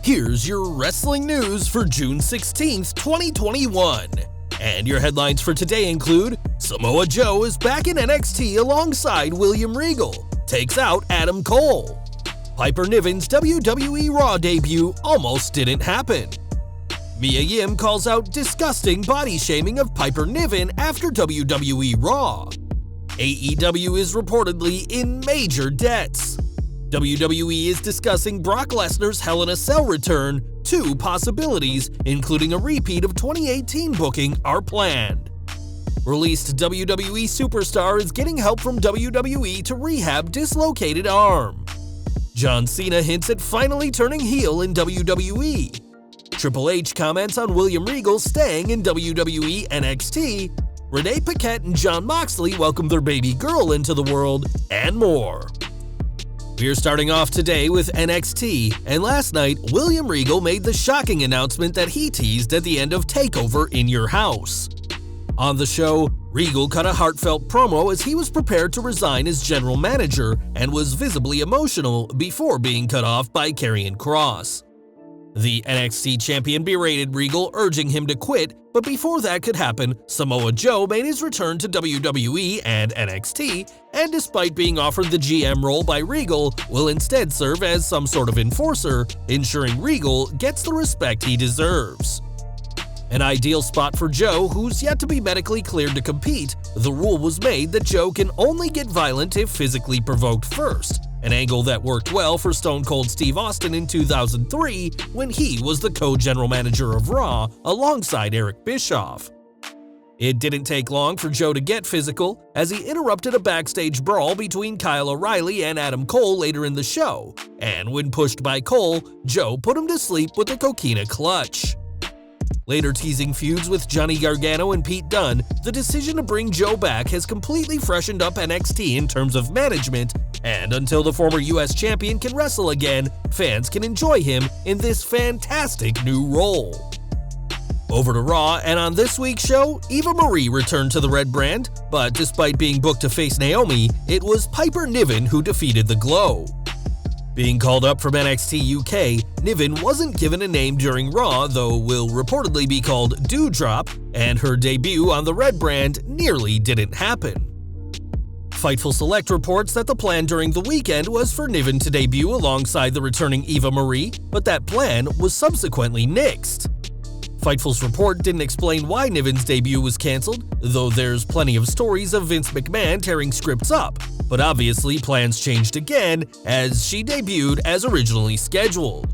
Here's your wrestling news for June 16th, 2021. And your headlines for today include Samoa Joe is back in NXT alongside William Regal, takes out Adam Cole. Piper Niven's WWE Raw debut almost didn't happen. Mia Yim calls out disgusting body shaming of Piper Niven after WWE Raw. AEW is reportedly in major debts. WWE is discussing Brock Lesnar's Hell in a Cell return. Two possibilities, including a repeat of 2018 booking, are planned. Released WWE superstar is getting help from WWE to rehab dislocated arm. John Cena hints at finally turning heel in WWE. Triple H comments on William Regal staying in WWE NXT. Renee, Paquette, and Jon Moxley welcome their baby girl into the world, and more. We're starting off today with NXT, and last night, William Regal made the shocking announcement that he teased at the end of TakeOver in Your House. On the show, Regal cut a heartfelt promo as he was prepared to resign as general manager and was visibly emotional before being cut off by Karrion Kross. The NXT champion berated Regal, urging him to quit, but before that could happen, Samoa Joe made his return to WWE and NXT, and despite being offered the GM role by Regal, will instead serve as some sort of enforcer, ensuring Regal gets the respect he deserves. An ideal spot for Joe, who's yet to be medically cleared to compete. The rule was made that Joe can only get violent if physically provoked first, an angle that worked well for Stone Cold Steve Austin in 2003 when he was the co-general manager of Raw alongside Eric Bischoff. It didn't take long for Joe to get physical, as he interrupted a backstage brawl between Kyle O'Reilly and Adam Cole later in the show, and when pushed by Cole, Joe put him to sleep with the coquina clutch. Later teasing feuds with Johnny Gargano and Pete Dunne, the decision to bring Joe back has completely freshened up NXT in terms of management, and until the former US champion can wrestle again, fans can enjoy him in this fantastic new role. Over to Raw, and on this week's show, Eva Marie returned to the Red Brand, but despite being booked to face Naomi, it was Piper Niven who defeated the Glow. Being called up from NXT UK, Niven wasn't given a name during Raw, though will reportedly be called Dewdrop, and her debut on the Red Brand nearly didn't happen. Fightful Select reports that the plan during the weekend was for Niven to debut alongside the returning Eva Marie, but that plan was subsequently nixed. Fightful's report didn't explain why Niven's debut was cancelled, though there's plenty of stories of Vince McMahon tearing scripts up, but obviously plans changed again as she debuted as originally scheduled.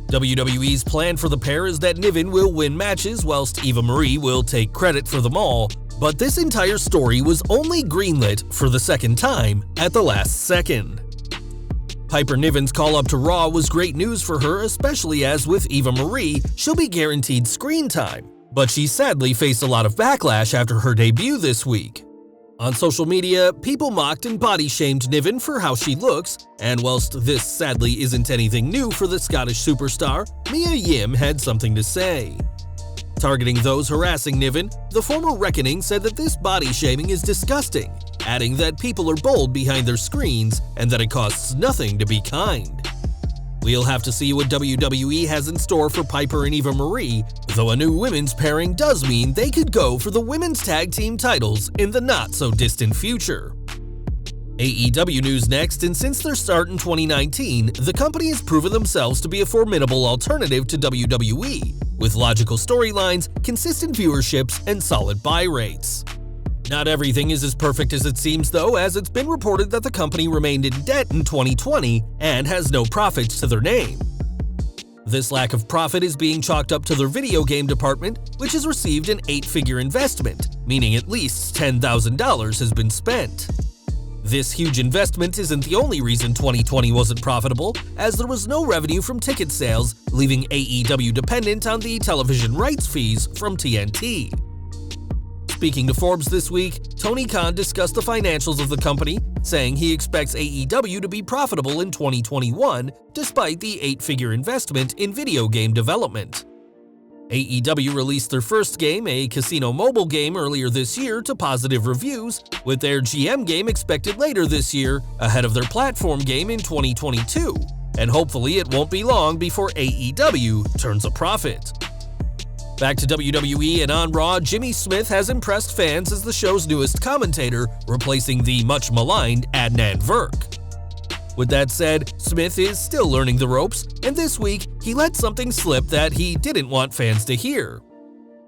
WWE's plan for the pair is that Niven will win matches whilst Eva Marie will take credit for them all, but this entire story was only greenlit for the second time at the last second. Piper Niven's call-up to Raw was great news for her, especially as with Eva Marie, she'll be guaranteed screen time, but she sadly faced a lot of backlash after her debut this week. On social media, people mocked and body-shamed Niven for how she looks, and whilst this sadly isn't anything new for the Scottish superstar, Mia Yim had something to say. Targeting those harassing Niven, the former Reckoning said that this body-shaming is disgusting, adding that people are bold behind their screens and that it costs nothing to be kind. We'll have to see what WWE has in store for Piper and Eva Marie, though a new women's pairing does mean they could go for the women's tag team titles in the not-so-distant future. AEW news next, and since their start in 2019, the company has proven themselves to be a formidable alternative to WWE, with logical storylines, consistent viewerships, and solid buy rates. Not everything is as perfect as it seems though, as it's been reported that the company remained in debt in 2020 and has no profits to their name. This lack of profit is being chalked up to their video game department, which has received an 8-figure investment, meaning at least $10,000 has been spent. This huge investment isn't the only reason 2020 wasn't profitable, as there was no revenue from ticket sales, leaving AEW dependent on the television rights fees from TNT. Speaking to Forbes this week, Tony Khan discussed the financials of the company, saying he expects AEW to be profitable in 2021 despite the 8-figure investment in video game development. AEW released their first game, a casino mobile game, earlier this year to positive reviews, with their GM game expected later this year, ahead of their platform game in 2022. and hopefully it won't be long before AEW turns a profit. Back to WWE, and on Raw, Jimmy Smith has impressed fans as the show's newest commentator, replacing the much-maligned Adnan Virk. With that said, Smith is still learning the ropes, and this week, he let something slip that he didn't want fans to hear.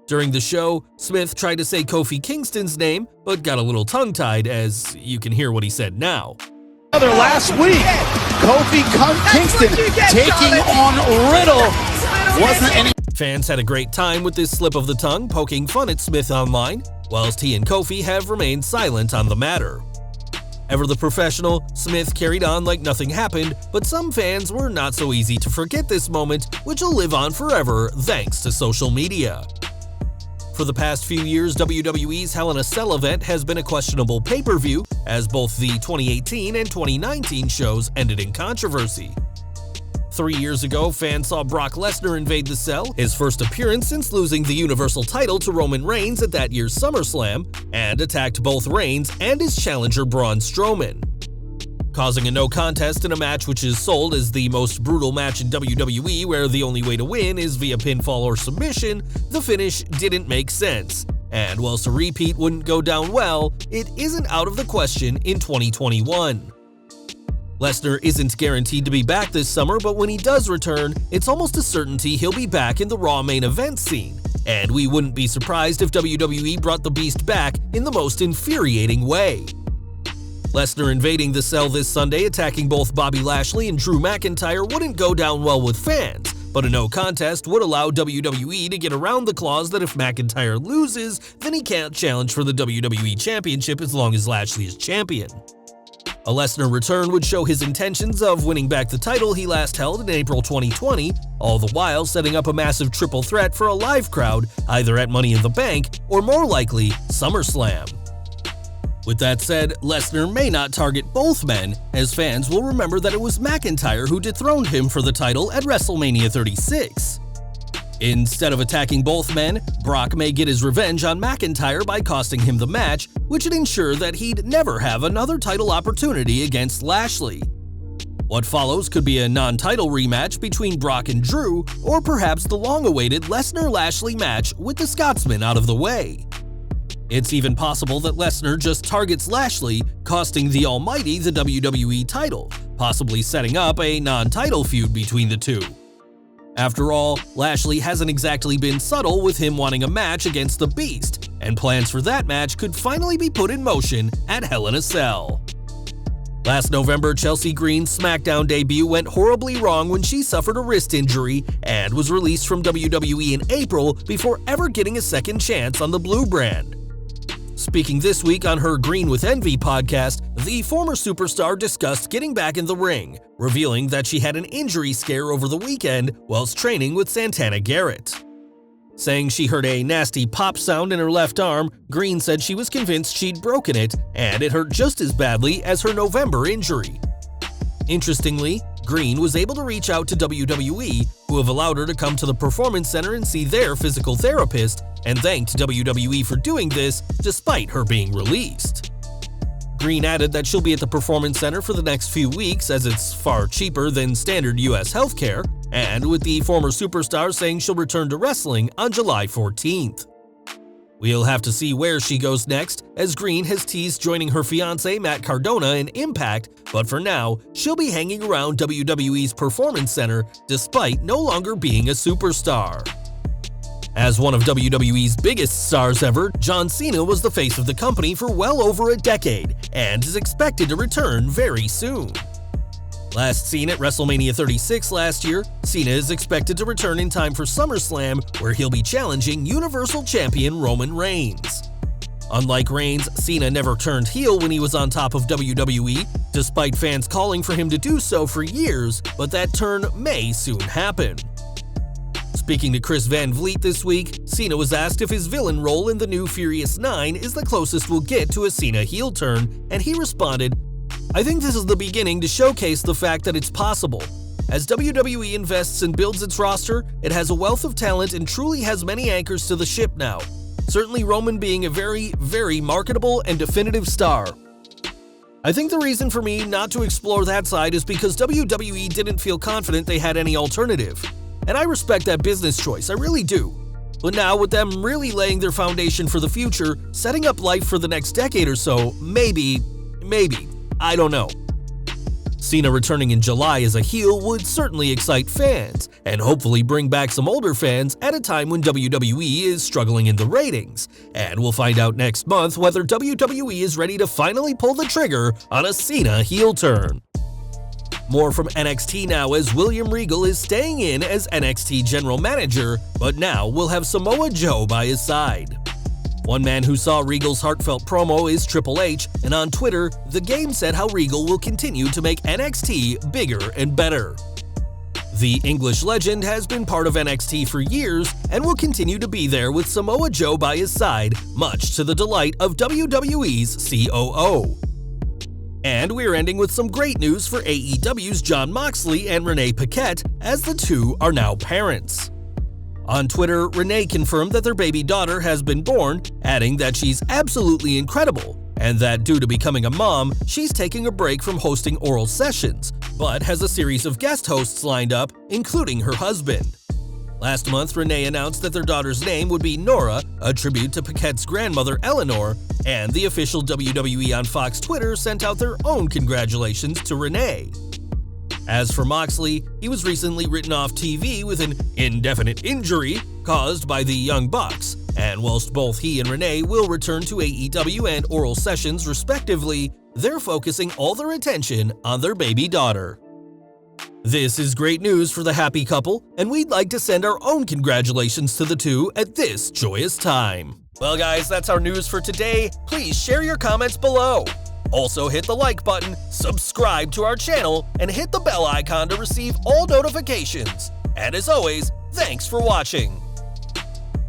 During the show, Smith tried to say Kofi Kingston's name, but got a little tongue-tied, as you can hear what he said now. Last week, Kofi Kingston taking on Riddle wasn't any. Fans had a great time with this slip of the tongue, poking fun at Smith online, whilst he and Kofi have remained silent on the matter. Ever the professional, Smith carried on like nothing happened, but some fans were not so easy to forget this moment, which will live on forever thanks to social media. For the past few years, WWE's Hell in a Cell event has been a questionable pay-per-view, as both the 2018 and 2019 shows ended in controversy. 3 years ago, fans saw Brock Lesnar invade the cell, his first appearance since losing the Universal title to Roman Reigns at that year's SummerSlam, and attacked both Reigns and his challenger Braun Strowman. Causing a no contest in a match which is sold as the most brutal match in WWE, where the only way to win is via pinfall or submission, the finish didn't make sense. And whilst a repeat wouldn't go down well, it isn't out of the question in 2021. Lesnar isn't guaranteed to be back this summer, but when he does return, it's almost a certainty he'll be back in the Raw main event scene, and we wouldn't be surprised if WWE brought the Beast back in the most infuriating way. Lesnar invading the cell this Sunday, attacking both Bobby Lashley and Drew McIntyre wouldn't go down well with fans, but a no contest would allow WWE to get around the clause that if McIntyre loses, then he can't challenge for the WWE Championship as long as Lashley is champion. A Lesnar return would show his intentions of winning back the title he last held in April 2020, all the while setting up a massive triple threat for a live crowd, either at Money in the Bank or more likely, SummerSlam. With that said, Lesnar may not target both men, as fans will remember that it was McIntyre who dethroned him for the title at WrestleMania 36. Instead of attacking both men, Brock may get his revenge on McIntyre by costing him the match, which would ensure that he'd never have another title opportunity against Lashley. What follows could be a non-title rematch between Brock and Drew, or perhaps the long-awaited Lesnar-Lashley match with the Scotsman out of the way. It's even possible that Lesnar just targets Lashley, costing the Almighty the WWE title, possibly setting up a non-title feud between the two. After all, Lashley hasn't exactly been subtle with him wanting a match against the Beast, and plans for that match could finally be put in motion at Hell in a Cell. Last November, Chelsea Green's SmackDown debut went horribly wrong when she suffered a wrist injury and was released from WWE in April before ever getting a second chance on the Blue brand. Speaking this week on her Green with Envy podcast, the former superstar discussed getting back in the ring, revealing that she had an injury scare over the weekend whilst training with Santana Garrett. Saying she heard a nasty pop sound in her left arm, Green said she was convinced she'd broken it, and it hurt just as badly as her November injury. Interestingly, Green was able to reach out to WWE, who have allowed her to come to the Performance Center and see their physical therapist, and thanked WWE for doing this despite her being released. Green added that she'll be at the Performance Center for the next few weeks as it's far cheaper than standard US healthcare, and with the former superstar saying she'll return to wrestling on July 14th. We'll have to see where she goes next, as Green has teased joining her fiancé Matt Cardona in Impact, but for now, she'll be hanging around WWE's Performance Center despite no longer being a superstar. As one of WWE's biggest stars ever, John Cena was the face of the company for well over a decade and is expected to return very soon. Last seen at WrestleMania 36 last year, Cena is expected to return in time for SummerSlam, where he'll be challenging Universal Champion Roman Reigns. Unlike Reigns, Cena never turned heel when he was on top of WWE, despite fans calling for him to do so for years, but that turn may soon happen. Speaking to Chris Van Vliet this week, Cena was asked if his villain role in the new Furious 9 is the closest we'll get to a Cena heel turn, and he responded, "I think this is the beginning to showcase the fact that it's possible. As WWE invests and builds its roster, it has a wealth of talent and truly has many anchors to the ship now. Certainly Roman being a very, very marketable and definitive star." I think the reason for me not to explore that side is because WWE didn't feel confident they had any alternative. And I respect that business choice, I really do. But now with them really laying their foundation for the future, setting up life for the next decade or so, maybe, I don't know. Cena returning in July as a heel would certainly excite fans, and hopefully bring back some older fans at a time when WWE is struggling in the ratings. And we'll find out next month whether WWE is ready to finally pull the trigger on a Cena heel turn. More from NXT now, as William Regal is staying in as NXT General Manager, but now will have Samoa Joe by his side. One man who saw Regal's heartfelt promo is Triple H, and on Twitter, the game said how Regal will continue to make NXT bigger and better. The English legend has been part of NXT for years and will continue to be there with Samoa Joe by his side, much to the delight of WWE's COO. And we're ending with some great news for AEW's Jon Moxley and Renee Paquette, as the two are now parents. On Twitter, Renee confirmed that their baby daughter has been born, adding that she's absolutely incredible, and that due to becoming a mom, she's taking a break from hosting oral sessions, but has a series of guest hosts lined up, including her husband. Last month, Renee announced that their daughter's name would be Nora, a tribute to Paquette's grandmother Eleanor, and the official WWE on Fox Twitter sent out their own congratulations to Renee. As for Moxley, he was recently written off TV with an indefinite injury caused by the Young Bucks, and whilst both he and Renee will return to AEW and oral sessions respectively, they're focusing all their attention on their baby daughter. This is great news for the happy couple, and we'd like to send our own congratulations to the two at this joyous time. Well guys, that's our news for today. Please share your comments below. Also hit the like button, subscribe to our channel, and hit the bell icon to receive all notifications. And as always, thanks for watching.